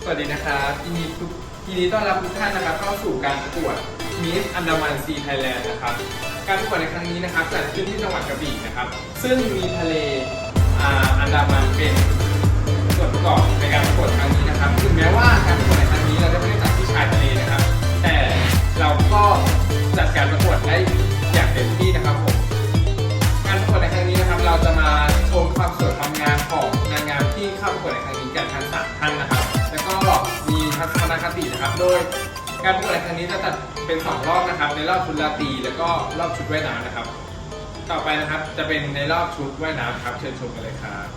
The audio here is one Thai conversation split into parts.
สวัสดีนะครับยินดีต้อนรับทุกท่านนะครับเข้าสู่การประกวด Miss Andaman Sea Thailand นะครับการประกวดในครั้งนี้นะครับจัดขึ้นที่จังหวัดกระบี่นะครับซึ่งมีทะเลอันดามันเป็นส่วนประกอบในการประกวดครั้งนี้นะครับถึงแม้ว่าการประกวดในครั้งนี้เราจะไม่ได้จัดที่ชายทะเลนะครับแต่เราก็จัดการประกวดได้อย่างเต็มที่นะครับผมการประกวดในครั้งนี้นะครับเราจะมาชมความสวยความงามของนางงามที่เข้าประกวดในครั้งนี้กันทั้ง3ท่านนะครับแล้วก็มีทัศนคตินะครับโดยการประกวดในครั้งนี้จะจัดเป็น2รอบนะครับในรอบชุดราตรีแล้วก็รอบชุดว่ายน้ำนะครับต่อไปนะครับจะเป็นในรอบชุดว่ายน้ำครับเชิญชมกันเลยครับ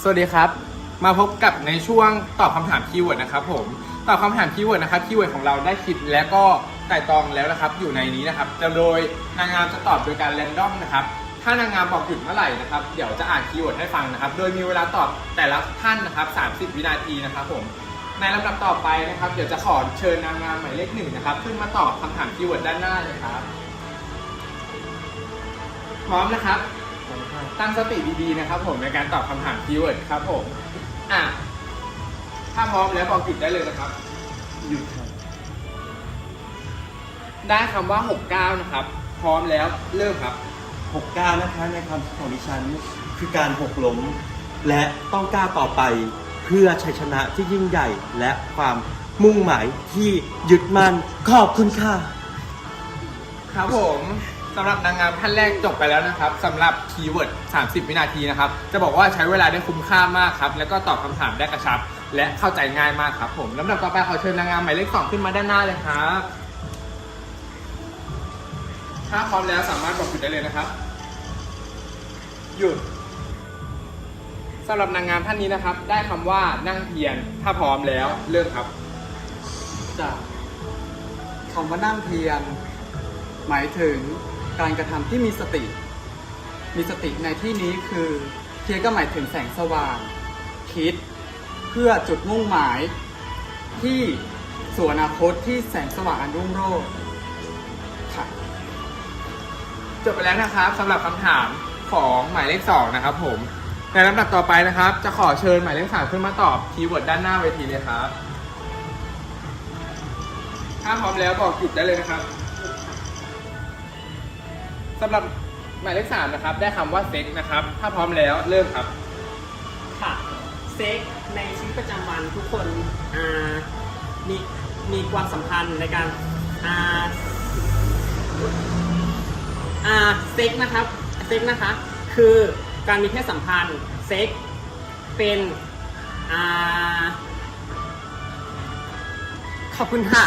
สวัสดีครับมาพบกับในช่วงตอบคำถามคีย์เวิร์ดนะครับผมตอบคำถามคีย์เวิร์ดนะครับคีย์เวิร์ดของเราได้คิดและก็ไต่ตองแล้วนะครับอยู่ในนี้นะครับจะโดยนางงามจะตอบโดยการแรนดอมนะครับถ้านางงามบอกหยุดเมื่อไหร่นะครับเดี๋ยวจะอ่านคีย์เวิร์ดให้ฟังนะครับโดยมีเวลาตอบแต่ละท่านนะครับ30 วินาทีนะครับผมในลำดับต่อไปนะครับเดี๋ยวจะขอเชิญนางงามหมายเลข1นะครับขึ้นมาตอบคำถามคีย์เวิร์ดด้านหน้าเลยครับพร้อมนะครับตั้งสติดีๆนะครับผมในการตอบคำถามคีย์เวิร์ดครับผมถ้าพร้อมแล้วบอกหยุดได้เลยนะครับหยุดครับได้คำว่า69นะครับพร้อมแล้วเริ่มครับ69นะคะในความคิดของดิฉันคือการหกล้มและต้องก้าวต่อไปเพื่อชัยชนะที่ยิ่งใหญ่และความมุ่งหมายที่ยึดมั่นขอบคุณค่ะครับผมสำหรับนางงามท่านแรกจบไปแล้วนะครับสำหรับคีย์เวิร์ด30 วินาทีนะครับจะบอกว่าใช้เวลาได้คุ้มค่ามากครับแล้วก็ตอบคำถามได้กระชับและเข้าใจง่ายมากครับผมลำดับต่อไปขอเชิญนางงามหมายเลข2ขึ้นมาด้านหน้าเลยครับถ้าพร้อมแล้วสามารถบอกหยุดได้เลยนะครับหยุด สำหรับนางงามท่านนี้นะครับ ได้คำว่านั่งเพียรถ้าพร้อมแล้วเริ่มครับ จากคำว่านั่งเพียรหมายถึงการกระทำที่มีสติ มีสติในที่นี้คือเพียรก็หมายถึงแสงสว่าง คิดเพื่อจุดมุ่งหมายที่สู่อนาคตที่แสงสว่างอันรุ่งโรจน์ค่ะ จบไปแล้วนะครับสำหรับคำถามของหมายเลข2นะครับผมในลำดับต่อไปนะครับ จะขอเชิญหมายเลข3ขึ้นมาตอบคีย์เวิร์ดด้านหน้าเวทีเลยครับถ้าพร้อมแล้วบอกหยุดได้เลยนะครับสำหรับหมายเลข3นะครับได้คำว่าเซ็กนะครับถ้าพร้อมแล้วเริ่มครับ ค่ะเซ็กในชีวิตประจำวันทุกคนมีมีความสัมพันธ์ในการเซ็กนะครับเซ็กนะคะคือการมีเพศสัมพันธ์เซ็กเป็นขอบคุณค่ะ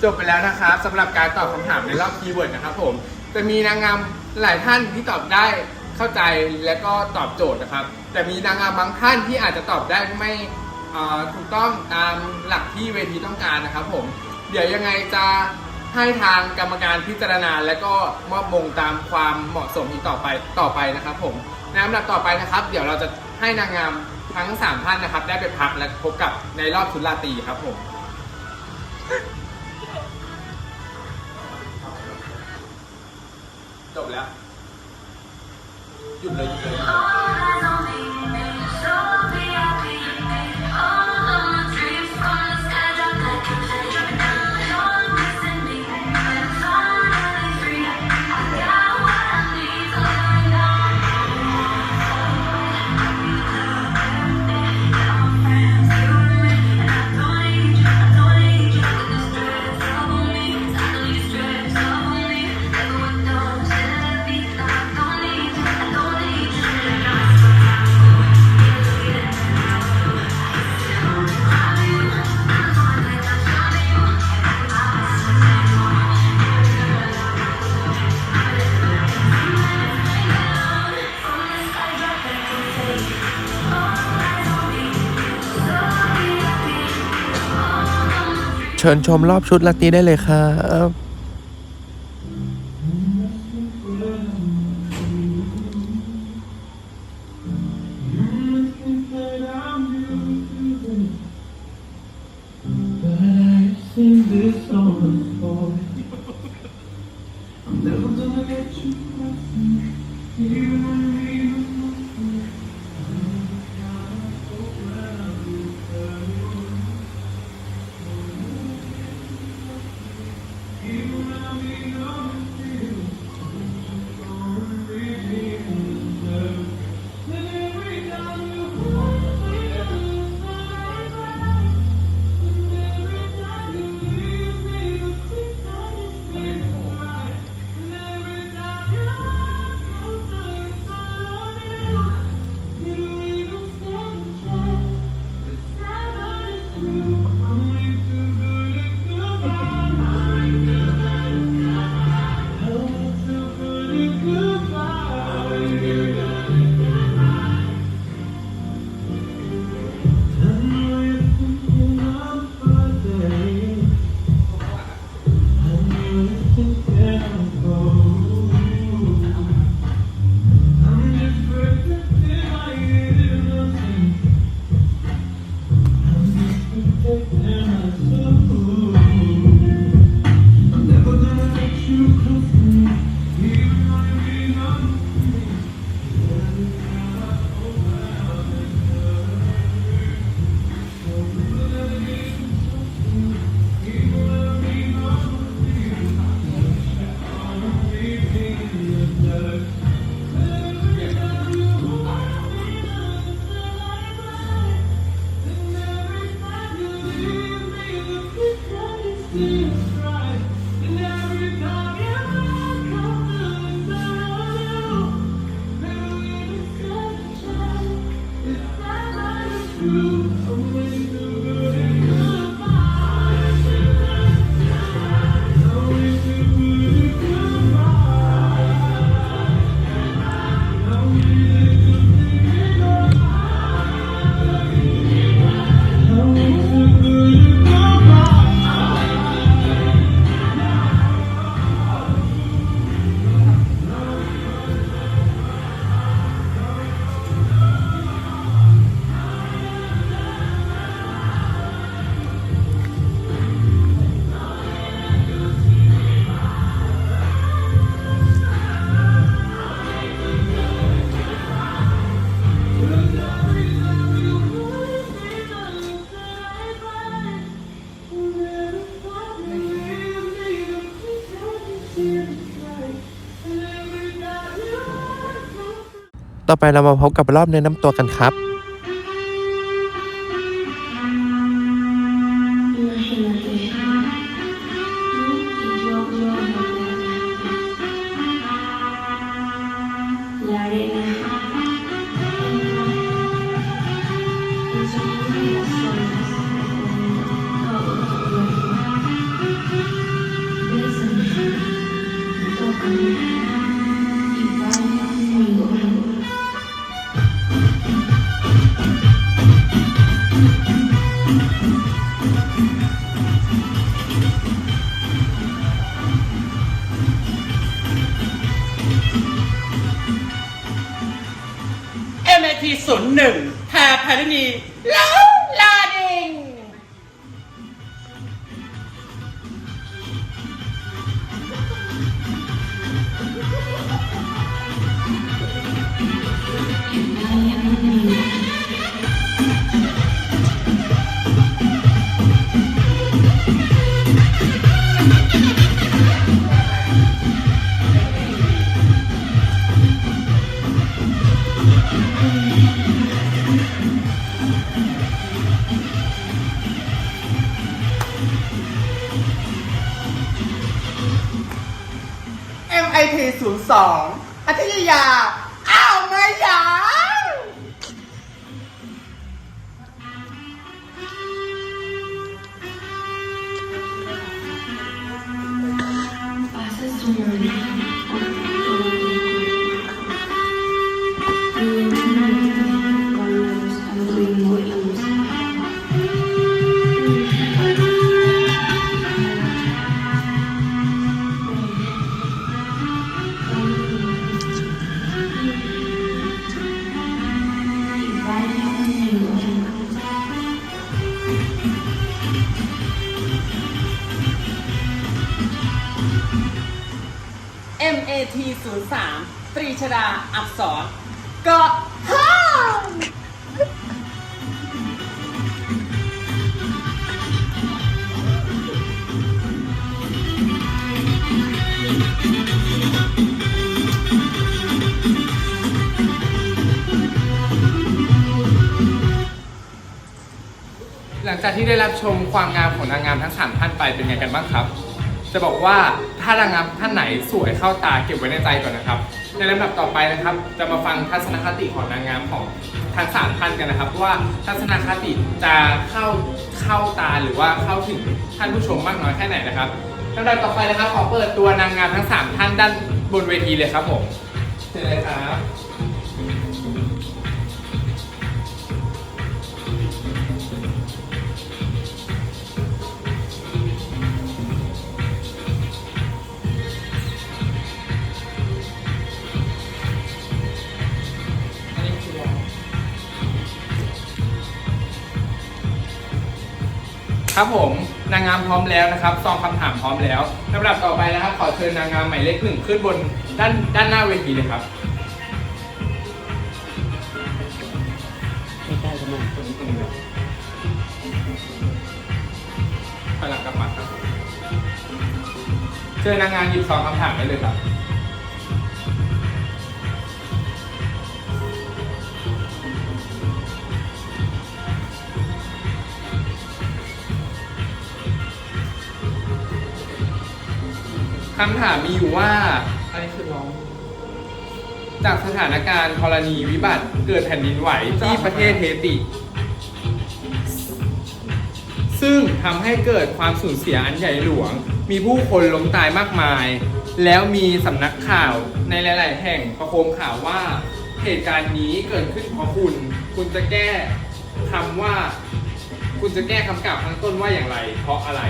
จบไปแล้วนะครับสำหรับการตอบคำถามในรอบคีย์เวิร์ดนะครับผมจะมีนางงามหลายท่านที่ตอบได้เข้าใจและก็ตอบโจทย์นะครับ แต่มีนางงามบางท่านที่อาจจะตอบได้ไม่ถูกต้องตามหลักที่เวทีต้องการนะครับผมเดี๋ยวยังไงจะให้ทางกรรมการพิจารณาและก็มอบมงตามความเหมาะสมอีกต่อไปนะครับผมในลำดับต่อไปนะครับ เดี๋ยวเราจะให้นางงามทั้ง3ท่านนะครับได้ไปพักและพบกับในรอบชุดราตรีครับผม จบแล้ว หยุดเลยหยุดเลย เชิญชมรอบชุดลัตตี้ได้เลยครับ ค ต่อไปเรามาพบกับรอบแนะนำตัวกันครับ Imagínate, tú y yo la arena, el sonido de las olas recorriendo todo tu cuerpo. Bésame, tócame y baila conmigo. MAT 01 แพรพารินีลาดิง Baila conmigo. MIT 02 พัทยา อ้าวไม่อยาก Pasas tu mano por todo tu cuerpo. Y lentamente bailamos al ritmo de la música. Y baila conmigo. MAT 03 ตรีชดา อักษรเกาะห้าง หลังจากที่ได้รับชมความงามของนางงามทั้ง 3 ท่านไปเป็นไงกันบ้างครับ จะบอกว่าถ้านางงามท่านไหนสวยเข้าตาเก็บไว้ในใจก่อนนะครับ ในลำดับต่อไปนะครับ จะมาฟังทัศนคติของนางงามของทั้ง 3 ท่านกันนะครับว่าทัศนคติจะเข้าตาหรือว่าเข้าถึงท่านผู้ชมมากน้อยแค่ไหนนะครับลำดับต่อไปนะครับขอเปิดตัวนางงามทั้ง 3 ท่านด้านบนเวทีเลยครับผมเชิญเลยครับ ครับผมนางงามพร้อมแล้วนะครับซองคำถามพร้อมแล้วลำดับต่อไปนะครับขอเชิญนางงามหมายเลข 1ขึ้นบนด้านหน้าเวทีเลยครับไม่ได้กันนะตรงนี้เลยพลังกำมัดครับเชิญนางงามหยิบซองคำถามได้เลยครับคำถามมีอยู่ว่าอันนี้คือร้องจากสถานการณ์ธรณีวิบัติเกิดแผ่นดินไหวที่ประเทศเฮติ ซึ่งทำให้เกิดความสูญเสียอันใหญ่หลวง มีผู้คนล้มตายมากมาย แล้วมีสำนักข่าวในหลาย ๆ แห่งประโคมข่าวว่าเหตุการณ์นี้เกิดขึ้นเพราะคุณจะแก้คำว่า คุณจะแก้คำกล่าวข้างต้นว่าอย่างไร เพราะอะไร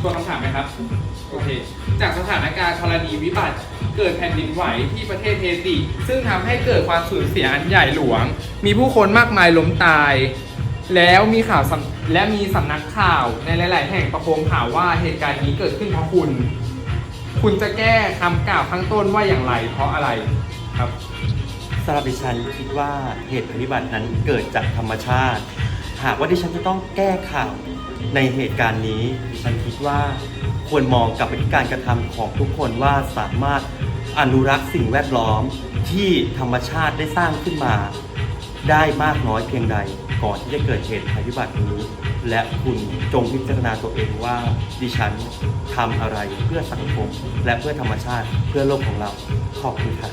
ตัวคำถามไหมครับ โอเค จากสถานการณ์ธรณีวิบัติเกิดแผ่นดินไหวที่ประเทศเฮติ ซึ่งทำให้เกิดความสูญเสียอันใหญ่หลวง มีผู้คนมากมายล้มตาย แล้วมีสำนักข่าวในหลาย ๆ แห่งประโคมข่าวว่าเหตุการณ์นี้เกิดขึ้นเพราะคุณจะแก้คำกล่าวข้างต้นว่าอย่างไร เพราะอะไรครับ สำหรับดิฉันคิดว่าเหตุภัยพิบัตินั้นเกิดจากธรรมชาติ หากว่าดิฉันจะต้องแก้ข่าวในเหตุการณ์นี้ดิฉันคิดว่าควรมองกลับไปที่การกระทำของทุกคนว่าสามารถ อนุรักษ์สิ่งแวดล้อมที่ธรรมชาติได้สร้างขึ้นมาได้มากน้อยเพียงใดก่อนที่จะเกิดเหตุภัยพิบัตินี้ และคุณจงพิจารณาตัวเองว่าดิฉันทำอะไรเพื่อสังคมและเพื่อธรรมชาติเพื่อโลกของเราขอบคุณค่ะ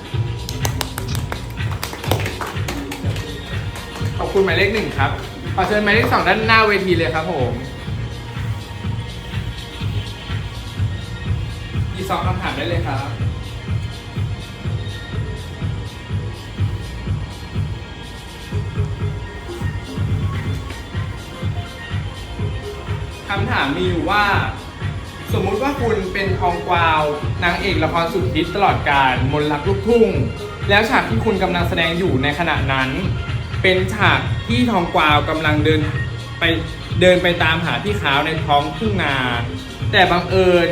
ขอบคุณหมายเลข 1 ครับ ขอเชิญหมายเลข 2 ด้านหน้าเวทีเลยครับผมอีก 2 คำถามได้เลยครับ คำถามมีอยู่ว่า สมมุติว่าคุณเป็นทองกวาวนางเอกละครสุดฮิตตลอดกาลมนต์รักลูกทุ่ง แล้วฉากที่คุณกำลังแสดงอยู่ในขณะนั้น เป็นฉากที่ทองกวาวกำลังเดินไปตามหาพี่ขาวในท้องทุ่งนา แต่บังเอิญ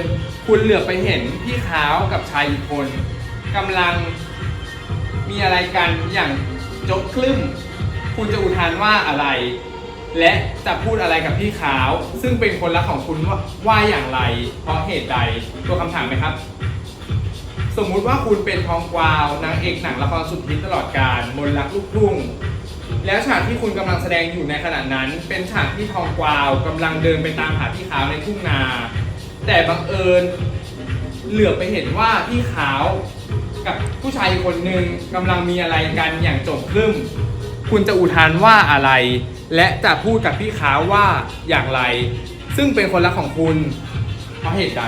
คุณเหลือบไปเห็นพี่ขาวกับชายอีกคนกำลังมีอะไรกันอย่างโจ๊กคลึ้มคุณจะอุทานว่าอะไร และจะพูดอะไรกับพี่ขาวซึ่งเป็นคนรักของคุณว่าอย่างไรเพราะเหตุใดตัวคำถามไหมครับ สมมุติว่าคุณเป็นทองกวาวนางเอกหนังละครสุดฮิตตลอดกาลมนต์รักลูกทุ่งแล้วฉากที่คุณกำลังแสดงอยู่ในขณะนั้นเป็นฉากที่ทองกวาวกำลังเดินไปตามหาพี่ขาวในทุ่งนาแต่บังเอิญเหลือบไปเห็นว่าพี่ขาวกับผู้ชายอีกคนหนึ่งกำลังมีอะไรกันอย่างโจงครึ่มคุณจะอุทานว่าอะไรและจะพูดกับพี่ขาวว่าอย่างไรซึ่งเป็นคนรักของคุณเพราะเหตุใด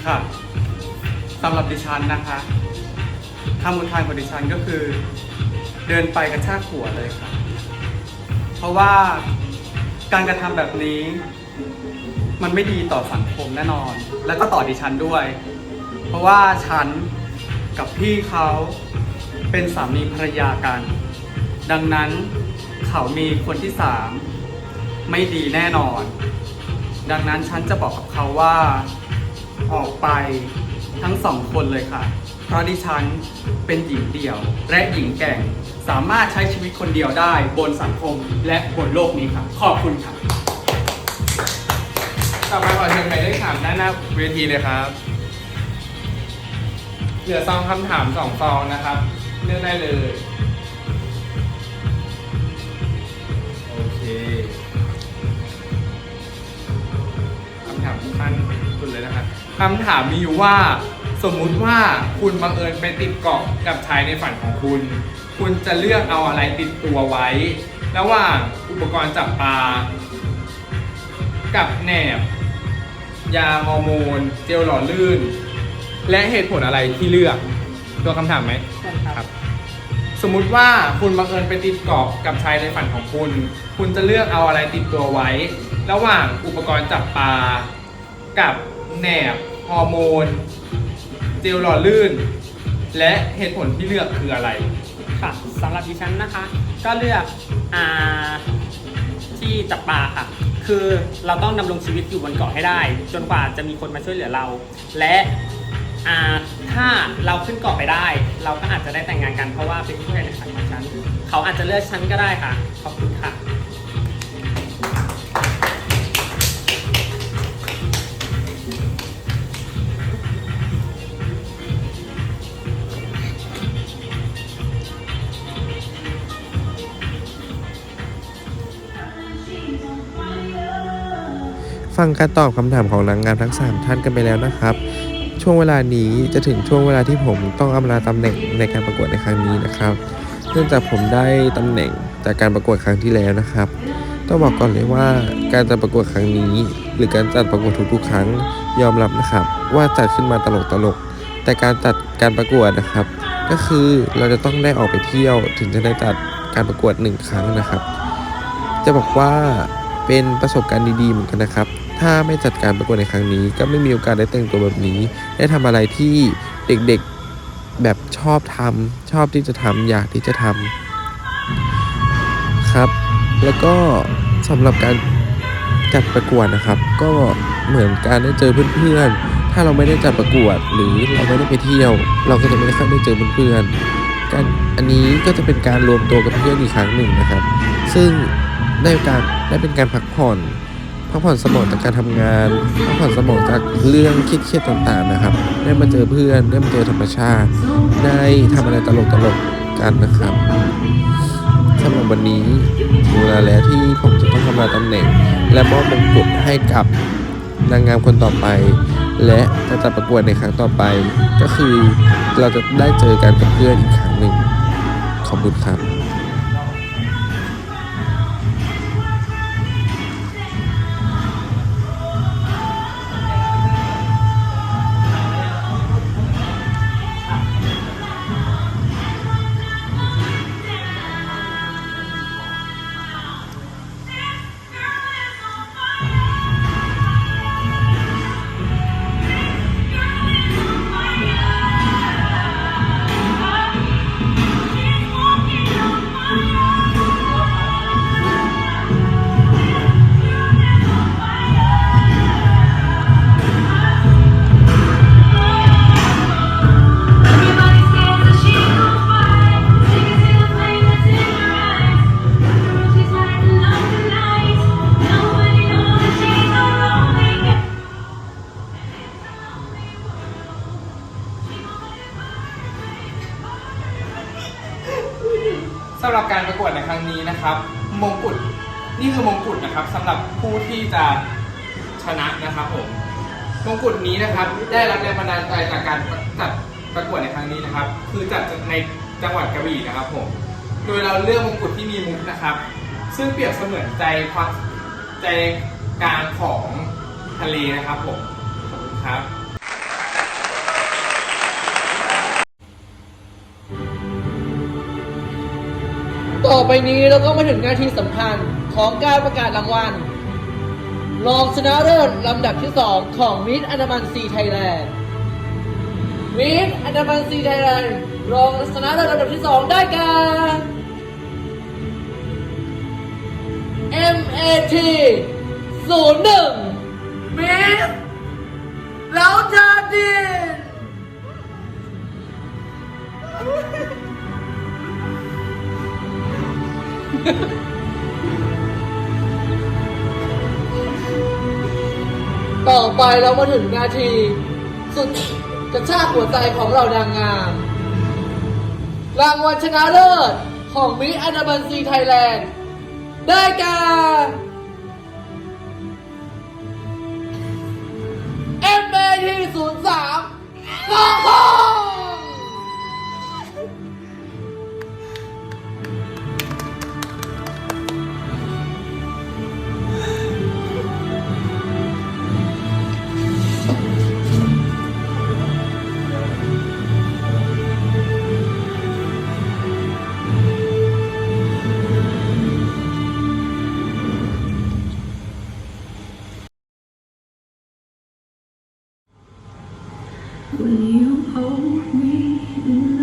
ค่ะสำหรับดิฉันนะคะคำอุทานของดิฉันก็คือเดินไปกระชากหัวเลยค่ะเพราะว่าการกระทำแบบนี้มันไม่ดีต่อสังคมแน่นอนและก็ต่อดิฉันด้วย เพราะว่าฉันกับพี่เขาเป็นสามีภรรยากันดังนั้นเขามีคนที่3ไม่ดีแน่นอน ดังนั้นฉันจะบอกกับเขาว่าออกไปทั้ง2คนเลยค่ะเพราะดิฉันเป็นหญิงเดี่ยวและหญิงแกร่งสามารถใช้ชีวิตคนเดียวได้บนสังคมและบนโลกนี้ครับขอบคุณครับ ต่อไปขอเชิญหมายเลข 3 ด้านหน้าเวทีเลยครับ เหลือซองคำถาม2 ซองนะครับเลือกได้เลยโอเคคำถามขั้นคุณเลยนะครับคำถามมีอยู่ว่าสมมุติว่าคุณบังเอิญไปติดเกาะกับชายในฝันของคุณคุณจะเลือกเอาอะไรติดตัวไว้ระหว่างอุปกรณ์จับปลากับแหนบยาฮอร์โมนเจลหล่อลื่นและเหตุผลอะไรที่เลือกตัวคำถามไหมครับสมมุติว่าคุณบังเอิญไปติดเกาะกับชายในฝันของคุณคุณจะเลือกเอาอะไรติดตัวไว้ระหว่างอุปกรณ์จับปลากับแหนบฮอร์โมนเจลหล่อลื่นและเหตุผลที่เลือกคืออะไรค่ะสำหรับดิฉันนะคะก็เลือกที่จับปลาค่ะคือเราต้องดำรงชีวิตอยู่บนเกาะให้ได้จนกว่าจะมีคนมาช่วยเหลือเราและถ้าเราขึ้นเกาะไปได้เราก็อาจจะได้แต่งงานกันเพราะว่าเป็นผู้ใหญ่ในฝันของฉันเขาอาจจะเลือกฉันก็ได้ค่ะขอบคุณค่ะฟังการตอบคำถามของนางงามทั้ง 3 ท่านกันไปแล้วนะครับ ช่วงเวลานี้จะถึงช่วงเวลาที่ผมต้องอำลาตำแหน่งในการประกวดในครั้งนี้นะครับเนื่องจากผมได้ตำแหน่งจากการประกวดครั้งที่แล้วนะครับต้องบอกก่อนเลยว่าการจัดประกวดครั้งนี้หรือการจัดประกวดทุกๆครั้งยอมรับนะครับว่าจัดขึ้นมาตลกๆแต่การจัดการประกวดนะครับก็คือเราจะต้องได้ออกไปเที่ยวถึงจะได้จัดการประกวด1 ครั้งนะครับจะบอกว่าเป็นประสบการณ์ดีๆเหมือนกันนะครับถ้าไม่จัดการประกวดในครั้งนี้ก็ไม่มีโอกาสได้แต่งตัวแบบนี้ได้ทำอะไรที่เด็กๆแบบชอบที่จะทำอยากที่จะทำครับแล้วก็สำหรับการจัดประกวดนะครับก็เหมือนการได้เจอเพื่อนๆถ้าเราไม่ได้จัดประกวดหรือเราไม่ได้ไปเที่ยวเราก็จะไม่ได้ค่อยได้เจอเพื่อนๆอันนี้ก็จะเป็นการรวมตัวกับเพื่อนอีกครั้งหนึ่งนะครับซึ่งได้เป็นการพักผ่อน พักผ่อนสมองจากการทำงานพักผ่อนสมองจากเรื่องเครียดๆต่างๆนะครับ ได้มาเจอเพื่อนได้มาเจอธรรมชาติ ได้ทำอะไรตลกๆกันนะครับสำหรับวันนี้ถึงเวลาแล้วที่ผมจะต้องทำลายตำแหน่ง และมอบมงกุฎให้กับนางงามคนต่อไป และจะจัดประกวดในครั้งต่อไป ก็คือเราจะได้เจอกันกับเพื่อนอีกครั้งหนึ่งขอบคุณครับ Everybody scared that she's on fire. She can see the flame that's in her eyes. She's lighting up the night. Nobody knows that she's a lonely girl. สำหรับการประกวดในครั้งนี้นะครับ มงกุฎนี่คือมงกุฎนะครับสำหรับผู้ที่จะชนะนะครับผมมงกุฎนี้นะครับได้รับแรงบันดาลใจจากการจัดประกวดในครั้งนี้นะครับ คือจัดในจังหวัดกระบี่นะครับผมโดยเราเลือกมงกุฎที่มีมุกนะครับ ซึ่งเปรียบเสมือนใจความใจกลางของทะเลนะครับผมขอบคุณครับ ต่อไปนี้เราก็มาถึงนาทีสำคัญของการประกาศรางวัลรองชนะเลิศลำดับที่ 2 ของมิสอันดามันซีไทยแลนด์มิสอันดามันซีไทยแลนด์รองชนะเลิศลำดับที่ 2 ได้แก่ MAT 01มิสแล้วจาดิน ต่อไปเรามาถึงนาที สุดกระชากหัวใจของเรานางงาม รางวัลชนะเลิศของมิสอันดามันซีไทยแลนด์ได้แก่ MAT 03น้องทอง When you hold me in